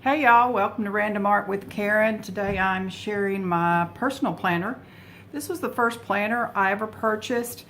Hey y'all, welcome to Random Art with Karen. Today I'm sharing my personal planner. This was the first planner I ever purchased.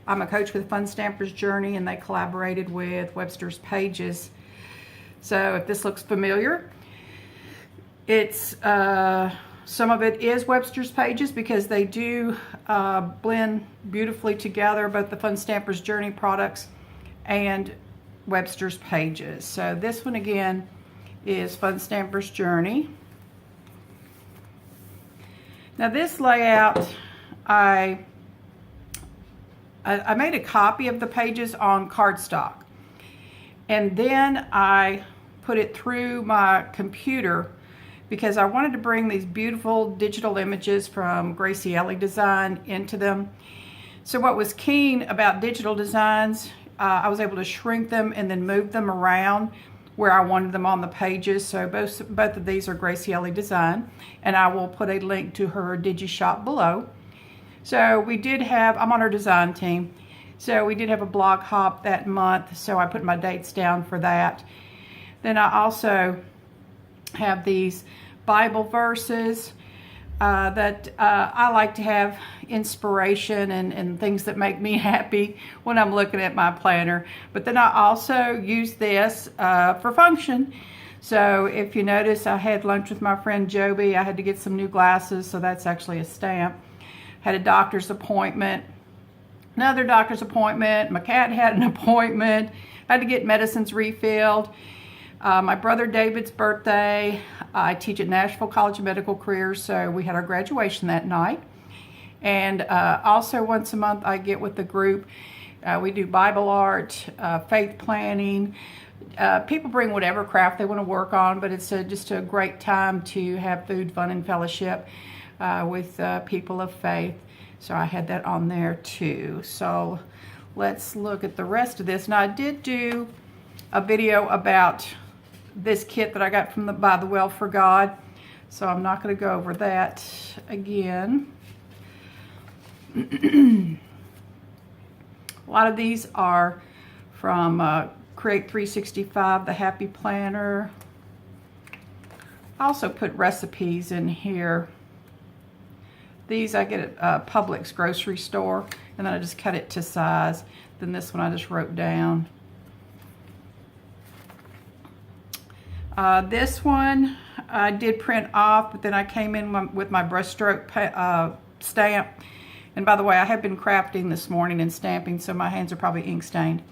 I'm a coach with Fun Stamper's Journey and they collaborated with Websters Pages. So if this looks familiar, it's some of it is Webster's Pages because they do blend beautifully together, both the Fun Stamper's Journey products and Webster's Pages. So this one again is Fun Stamper's Journey. Now this layout, I made a copy of the pages on cardstock, and then I put it through my computer because I wanted to bring these beautiful digital images from Gracie Ellie Design into them. So what was keen about digital designs, I was able to shrink them and then move them around where I wanted them on the pages. So both of these are Gracie Ellie Design, and I will put a link to her DigiShop below. So we did have, I'm on her design team, so we did have a blog hop that month, so I put my dates down for that. Then I also have these Bible verses that I like to have inspiration and things that make me happy when I'm looking at my planner. But then I also use this for function. So if you notice, I had lunch with my friend Joby. I had to get some new glasses, so that's actually a stamp. Had a doctor's appointment, another doctor's appointment. My cat had an appointment. Had to get medicines refilled. My brother David's birthday. I teach at Nashville College of Medical Careers, so we had our graduation that night. And also once a month I get with the group. We do Bible art, faith planning. People bring whatever craft they want to work on, but it's just a great time to have food, fun, and fellowship with people of faith. So I had that on there too. So let's look at the rest of this. Now I did do a video about this kit that I got from by the Well for God, so I'm not going to go over that again. A lot of these are from Create 365, the Happy Planner. I also put recipes in here. These I get at Publix grocery store, and then I just cut it to size. Then this one I just wrote down. This one I did print off, but then I came in with my brushstroke stamp. And by the way, I have been crafting this morning and stamping, so my hands are probably ink stained.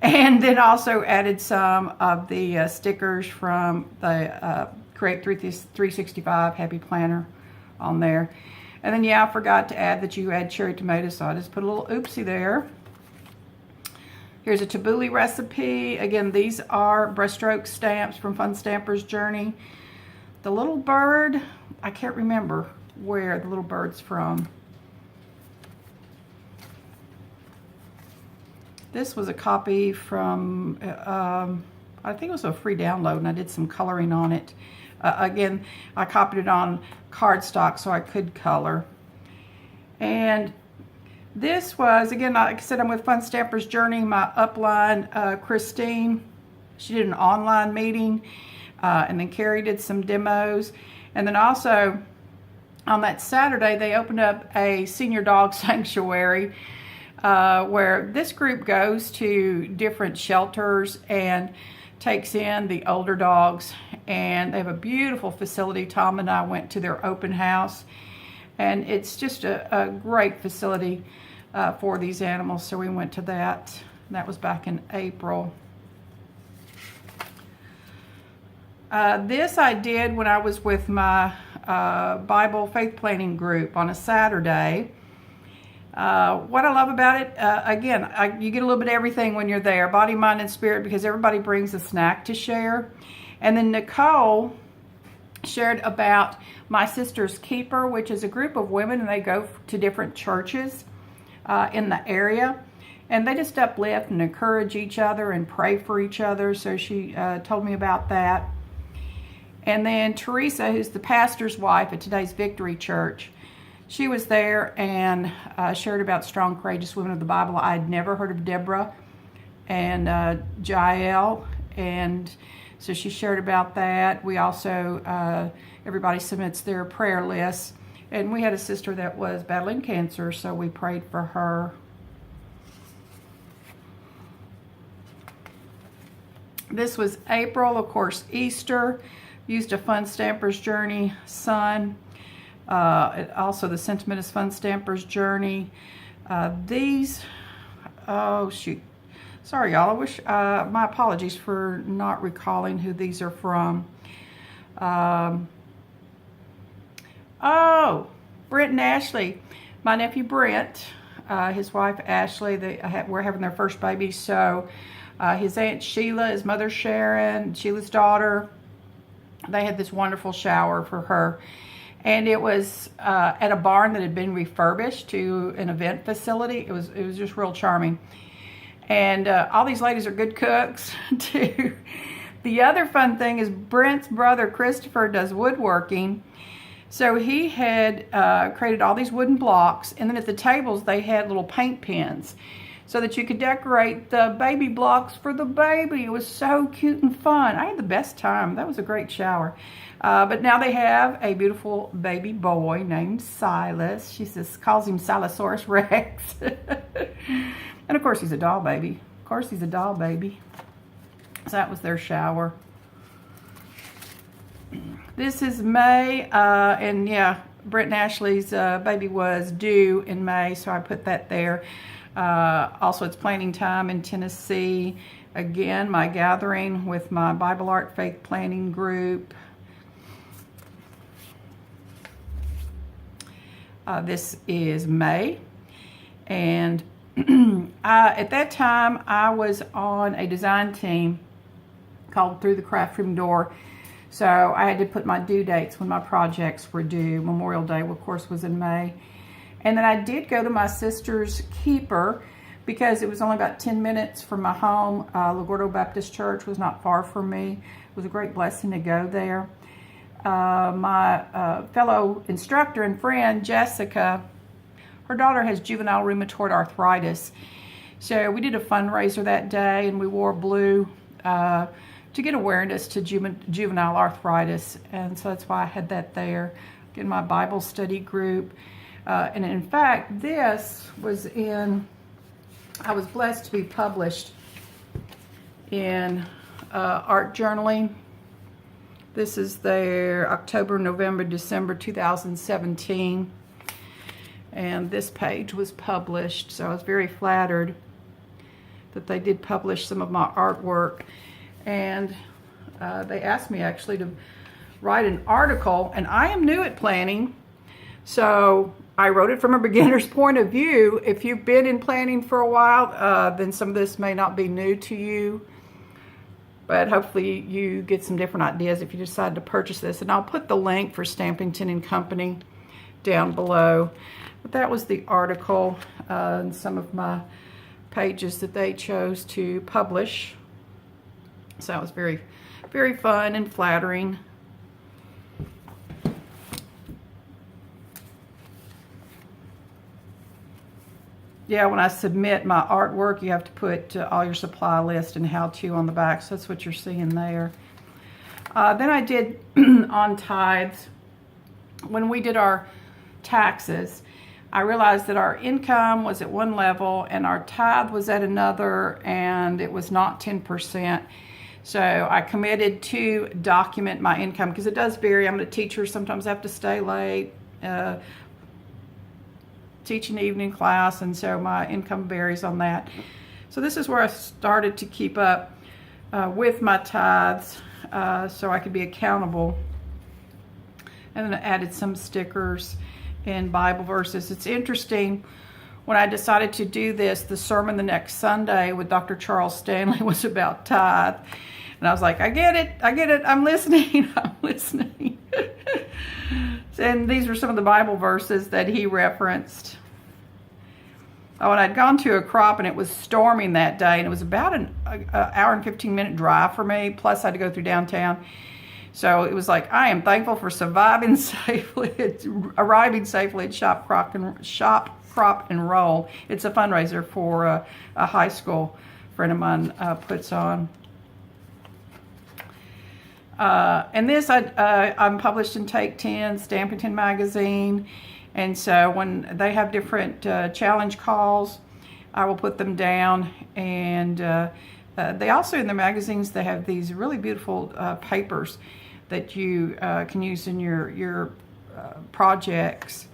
And then also added some of the stickers from the Create 365 Happy Planner on there. And then yeah, I forgot to add that you add cherry tomatoes, so I just put a little oopsie there. Here's a tabbouleh recipe. Again, these are brushstroke stamps from Fun Stamper's Journey. The little bird, I can't remember where the little bird's from. This was a copy from, I think it was a free download, and I did some coloring on it. Again, I copied it on cardstock so I could color. And this was, again, like I said, I'm with Fun Stamper's Journey. My upline, Christine, she did an online meeting, and then Carrie did some demos. And then also, on that Saturday, they opened up a senior dog sanctuary where this group goes to different shelters and takes in the older dogs. And they have a beautiful facility. Tom and I went to their open house, and it's just a great facility for these animals, so we went to that. That was back in April. This I did when I was with my Bible faith planning group on a Saturday. What I love about it, again, you get a little bit of everything when you're there, body, mind, and spirit, because everybody brings a snack to share. And then Nicole shared about My Sister's Keeper, which is a group of women, and they go to different churches in the area, and they just uplift and encourage each other and pray for each other. So she told me about that. And then Teresa, who's the pastor's wife at today's Victory Church, she was there and shared about strong, courageous women of the Bible. I'd never heard of Deborah and Jael, and so she shared about that. We also, everybody submits their prayer lists, and we had a sister that was battling cancer, so we prayed for her. This was April, of course, Easter. Used a Fun Stamper's Journey Sun. Also the Sentimentous Fun Stamper's Journey. These, oh shoot. Sorry y'all, I wish, my apologies for not recalling who these are from. Oh, Brent and Ashley. My nephew Brent, his wife Ashley, we're having their first baby, so his Aunt Sheila, his mother Sharon, Sheila's daughter, they had this wonderful shower for her. And it was at a barn that had been refurbished to an event facility. It was just real charming. And all these ladies are good cooks too. The other fun thing is Brent's brother Christopher does woodworking. So he had created all these wooden blocks, and then at the tables they had little paint pens so that you could decorate the baby blocks for the baby. It was so cute and fun. I had the best time. That was a great shower. But now they have a beautiful baby boy named Silas. She calls him Silosaurus Rex. And of course he's a doll baby. Of course he's a doll baby. So that was their shower. This is May, and yeah, Brent and Ashley's baby was due in May, so I put that there. Also, it's planning time in Tennessee. Again, my gathering with my Bible Art Faith Planning group. This is May, and at that time I was on a design team called Through the Craft Room Door, so I had to put my due dates when my projects were due. Memorial Day, of course, was in May. And then I did go to my sister's keeper because it was only about 10 minutes from my home. LaGuardo Baptist Church was not far from me. It was a great blessing to go there. My fellow instructor and friend, Jessica, her daughter has juvenile rheumatoid arthritis. So we did a fundraiser that day, and we wore blue to get awareness to juvenile arthritis. And so that's why I had that there. In my Bible study group. And in fact, this was I was blessed to be published in Art Journaling. This is their October, November, December 2017. And this page was published, so I was very flattered that they did publish some of my artwork. And they asked me actually to write an article, and I am new at planning, so I wrote it from a beginner's point of view. If you've been in planning for a while, then some of this may not be new to you, but hopefully you get some different ideas if you decide to purchase this. And I'll put the link for Stampington and Company down below. But that was the article and some of my pages that they chose to publish. So it was very, very fun and flattering. Yeah, when I submit my artwork, you have to put all your supply list and how-to on the back. So that's what you're seeing there. Then I did on tithes. When we did our taxes, I realized that our income was at one level and our tithe was at another, and it was not 10%. So I committed to document my income because it does vary. I'm a teacher. Sometimes I have to stay late. Teach an evening class, and so my income varies on that. So this is where I started to keep up with my tithes so I could be accountable. And then I added some stickers and Bible verses. It's interesting, when I decided to do this, the sermon the next Sunday with Dr. Charles Stanley was about tithe. And I was like, I get it, I'm listening, I'm listening. And these were some of the Bible verses that he referenced. Oh, and I'd gone to a crop and it was storming that day, and it was about an hour and 15-minute drive for me, plus I had to go through downtown. So it was like, I am thankful for surviving safely, arriving safely at Shop, Crop, and Roll. It's a fundraiser for a high school friend of mine puts on. And this, I'm published in Take 10, Stampington Magazine. And so when they have different challenge calls, I will put them down. And they also, in the magazines, they have these really beautiful papers that you can use in your projects.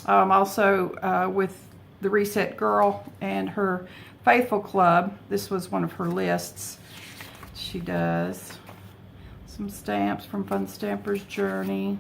Also with the Reset Girl and her Faithful Club, this was one of her lists. She does some stamps from Fun Stamper's Journey.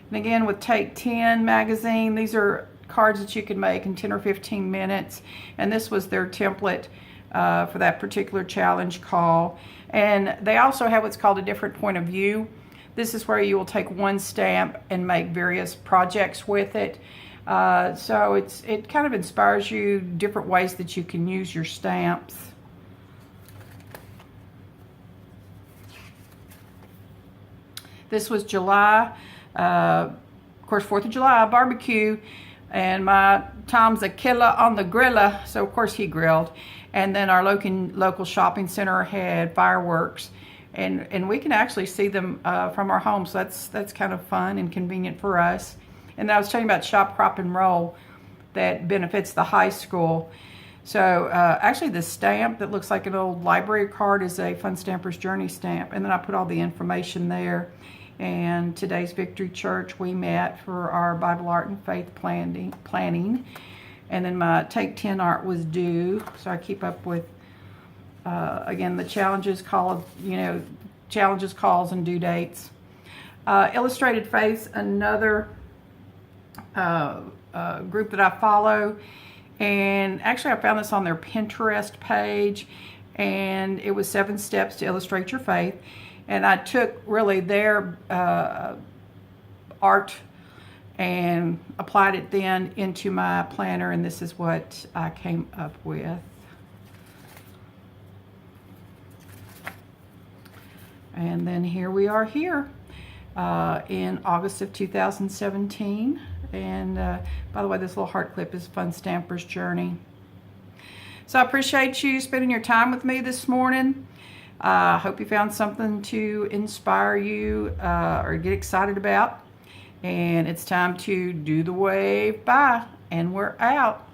And again, with Take 10 magazine, these are cards that you can make in 10 or 15 minutes. And this was their template for that particular challenge call. And they also have what's called a different point of view. This is where you will take one stamp and make various projects with it. So it kind of inspires you different ways that you can use your stamps. This was July, of course, 4th of July barbecue, and my Tom's a killer on the griller, so of course he grilled. And then our local shopping center had fireworks, and we can actually see them from our home, so that's kind of fun and convenient for us. And I was telling you about Shop, Crop, and Roll that benefits the high school. So actually the stamp that looks like an old library card is a Fun Stamper's Journey stamp, and then I put all the information there. And today's Victory Church, we met for our Bible Art and Faith planning. And then my Take 10 art was due, so I keep up with, again, the challenges, calls, and due dates. Illustrated Faith's another group that I follow, and actually I found this on their Pinterest page, and it was 7 steps to illustrate your faith. And I took really their art and applied it then into my planner, and this is what I came up with. And then here we are here in August of 2017. And by the way, this little heart clip is Fun Stamper's Journey. So I appreciate you spending your time with me this morning. I hope you found something to inspire you or get excited about. And it's time to do the wave. Bye. And we're out.